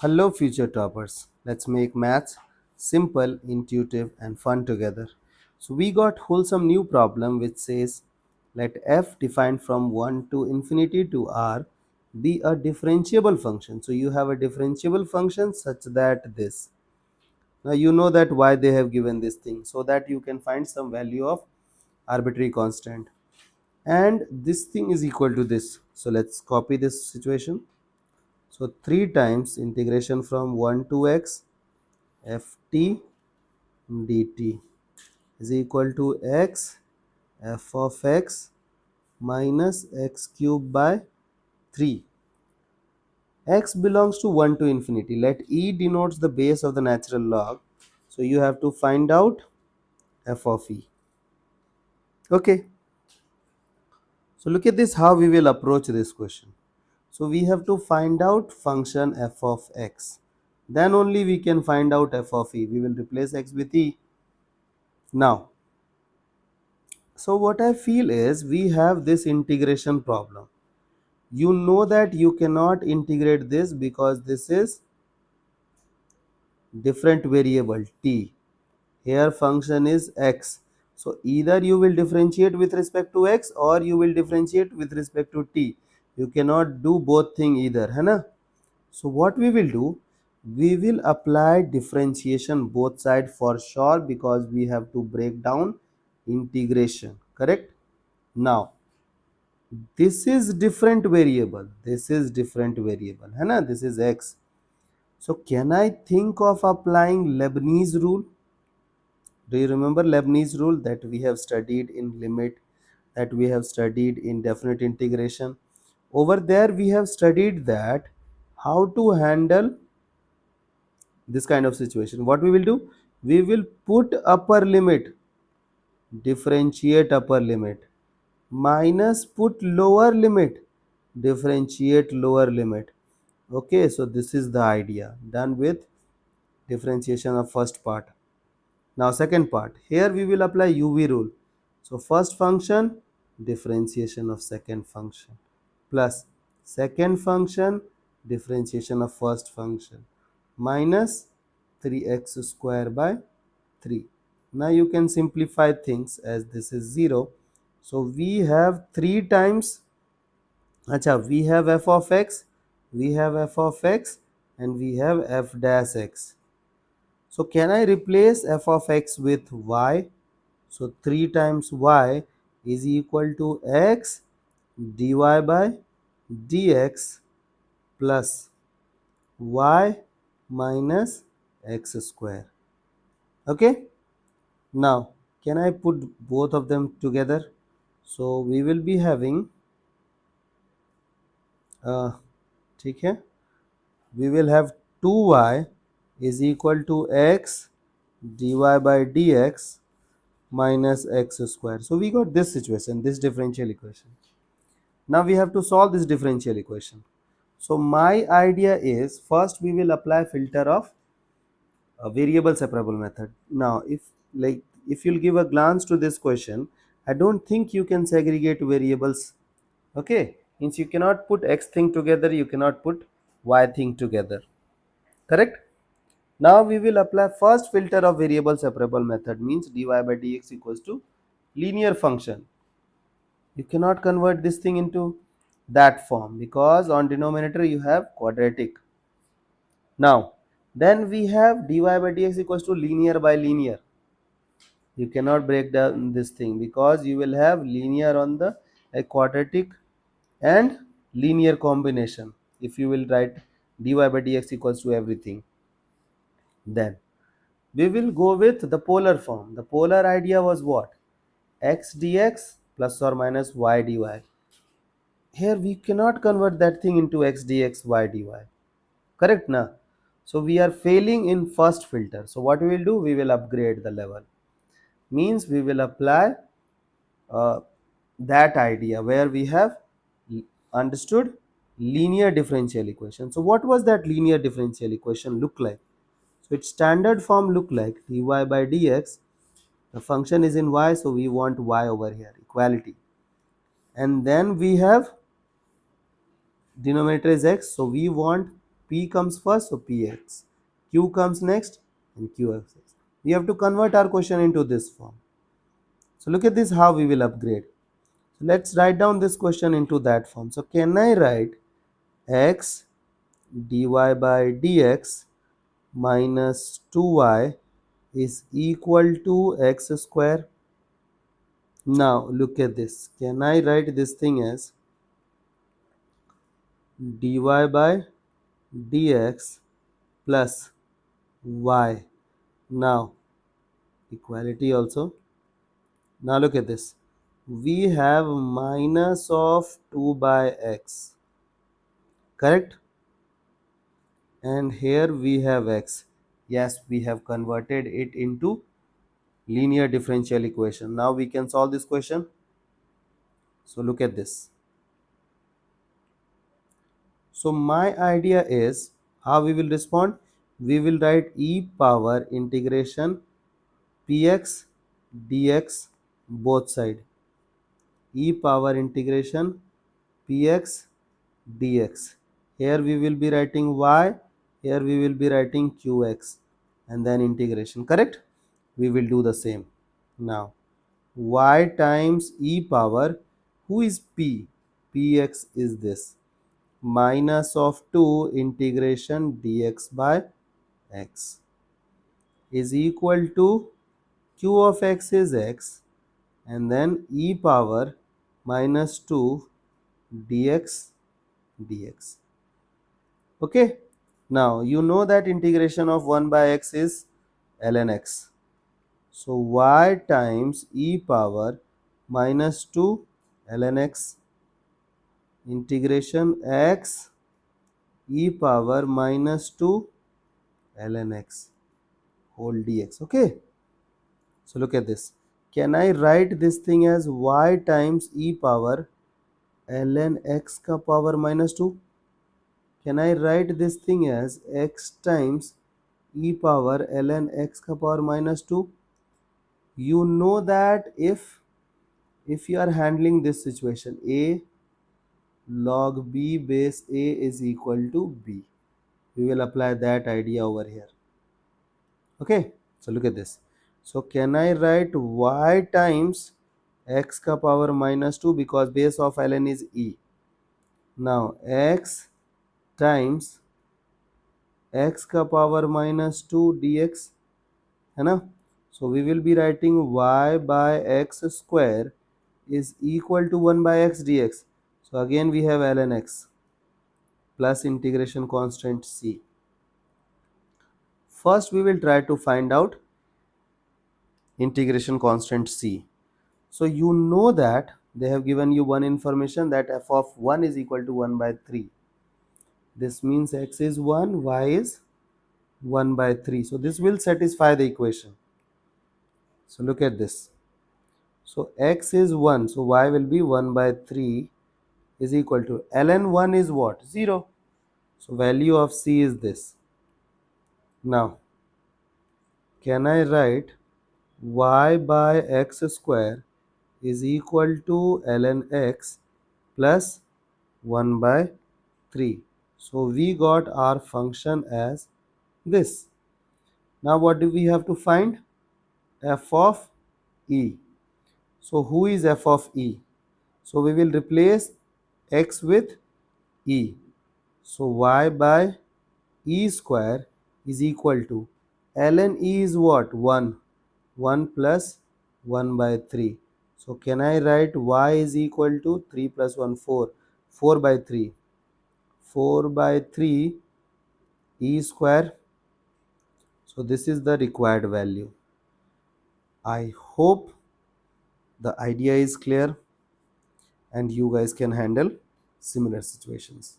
Hello, future toppers. Let's make maths simple, intuitive, and fun together. So, we got wholesome new problem which says let f defined from 1 to infinity to r be a differentiable function. So, you have a differentiable function such that this. Now, you know that why they have given this thing so that you can find some value of arbitrary constant. And this thing is equal to this. So, let's copy this situation. So, 3 times integration from 1 to x ft dt is equal to x f of x minus x cube by 3. X belongs to 1 to infinity. Let e denotes the base of the natural log. So you have to find out f of e. Okay. So look at this how we will approach this question. So we have to find out function f of x. Then only we can find out f of e. We will replace x with e. Now so what I feel is we have this integration problem. You know that you cannot integrate this because this is different variable t. Here function is x. So either you will differentiate with respect to x or you will differentiate with respect to t. You cannot do both thing either, है ना? So what we will do, we will apply differentiation both side for sure because we have to break down integration, correct? Now this is different variable, this is different variable, है ना? This is x. So can I think of applying Leibniz rule? Do you remember Leibniz rule that we have studied in limit, that we have studied in definite integration? Over there we have studied that how to handle this kind of situation. What we will do, we will put upper limit, differentiate upper limit, minus put lower limit, differentiate lower limit. Okay, so this is the idea done with differentiation of first part. Now second part, here we will apply UV rule. So first function, differentiation of second function, plus second function, differentiation of first function, minus 3x square by 3. Now you can simplify things as this is 0. So we have 3 times, we have f of x, we have f of x, and we have f dash x. So can I replace f of x with y? So 3 times y is equal to x dy by dx plus y minus x square. Okay. Now can I put both of them together? So we will be having ठीक है, we will have 2y is equal to x dy by dx minus x square. So we got this situation, this differential equation. Now we have to solve this differential equation. So my idea is first we will apply filter of a variable separable method. Now if you'll give a glance to this question, I don't think you can segregate variables. Okay, means you cannot put x thing together, you cannot put y thing together, correct? Now we will apply first filter of variable separable method, means dy by dx equals to linear function. You cannot convert this thing into that form because on denominator you have quadratic. Now then we have dy by dx equals to linear by linear. You cannot break down this thing because you will have linear on the quadratic and linear combination. If you will write dy by dx equals to everything, then we will go with the polar form. The polar idea was what? X dx plus or minus y dy. Here we cannot convert that thing into x dx y dy, correct na? So we are failing in first filter. So what we will do, we will upgrade the level, means we will apply uh, that idea where we have understood linear differential equation. So what was that linear differential equation look like? So its standard form look like dy by dx, the function is in y, so we want y over here, equality, and then we have denominator is x, so we want P comes first, so Px. Q comes next, and Qx. We have to convert our question into this form. So look at this, how we will upgrade. So let's write down this question into that form. So can I write x dy by dx minus 2y is equal to x square? Now look at this. Can I write this thing as dy by dx plus y? Now equality also. Now look at this. We have minus of 2 by x, correct? And here we have x. Yes, we have converted it into linear differential equation. Now we can solve this question. So look at this. So my idea is how we will respond. We will write e power integration px dx both side. E power integration px dx. Here we will be writing y, here we will be writing qx, and then integration, correct? We will do the same. Now y times e power, who is p? Px is this, minus of 2 integration dx by x is equal to q of x is x, and then e power minus 2 dx dx. Okay, now you know that integration of 1 by x is ln x. So y times e power minus 2 ln x integration x e power minus 2 ln x whole dx. Okay, so look at this. Can I write this thing as y times e power ln x ka power minus 2? Can I write this thing as x times e power ln x ka power minus 2? You know that if you are handling this situation, a log b base a is equal to b, we will apply that idea over here. Okay, so look at this. So can I write y times x ka power minus 2, because base of ln is e. Now x times x ka power minus 2 dx, है ना? So we will be writing y by x square is equal to 1 by x dx. So again we have ln x plus integration constant c. First we will try to find out integration constant c. So you know that they have given you one information, that f of 1 is equal to 1 by 3. This means x is 1, y is 1 by 3. So this will satisfy the equation. So look at this. So x is 1, so y will be 1 by 3 is equal to ln 1 is what? 0. So value of c is this. Now can I write y by x square is equal to ln x plus 1 by 3. So we got our function as this. Now what do we have to find? F of e. So who is f of e? So we will replace x with e. So y by e square is equal to ln e is what? 1. 1 plus 1 by 3. So can I write y is equal to 3 plus 1 4. 4 by 3. 4 by 3 e square. So this is the required value. I hope the idea is clear and you guys can handle similar situations.